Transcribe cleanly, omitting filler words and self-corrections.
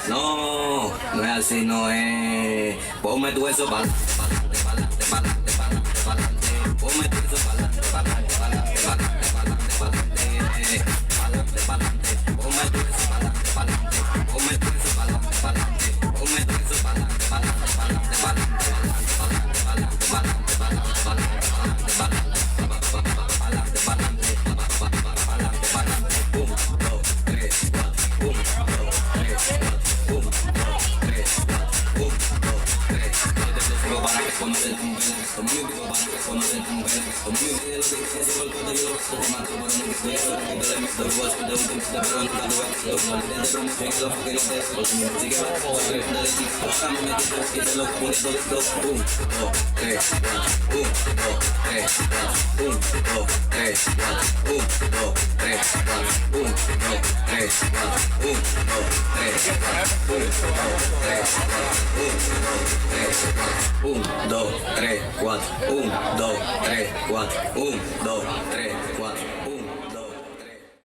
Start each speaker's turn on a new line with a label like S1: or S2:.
S1: No, no es así, no es. Ponme tu eso pa'lante, pa'lante, pa'lante, pa'lante, pa'lante, pa'lante. Ponme tu eso pa'lante, pa'lante, pa'lante, pa'lante, pa'lante, pa'lante, pa'lante, pa'lante. Ponme tu eso pa'lante, pa'lante. Ponme tu eso pa'lante, pa'lante. Ponme tu eso pa'lante, pa'lante, pa'lante, pa'lante, pa'lante, pa'lante, pa'lante, pa'lante, pa'lante, pa'lante, pa'lante, pa'lante, pa'lante, pa'lante. 1, 2, 3, 4, 1, 2, 3, 4, 1, 2, 3, 4, 1, 2, 3, 4. Para que conocen la mujer, esto muy vivo para que conocen la mujer, esto muy vivo de lo que es igual cuando yo lo te mato por un poquito de eso, que te le meto el voz, de un poquito de pero nunca lo ves, los moldes de promoción y los fucking de eso, los míos sigue va, o sea, de ti, ojalá me meto y te lo pone todo, 1, 2, 3, 4, 1, 2, 3, 4, 1, 2, 3, 4, 1, 2, 3, 4, 1, 2, 3, 4, 1, 2, 3, 4, 1, 2, 3, 4, 1, 2, 3, 4, 1, 2, 3, 4, 1, 2, 3, 4.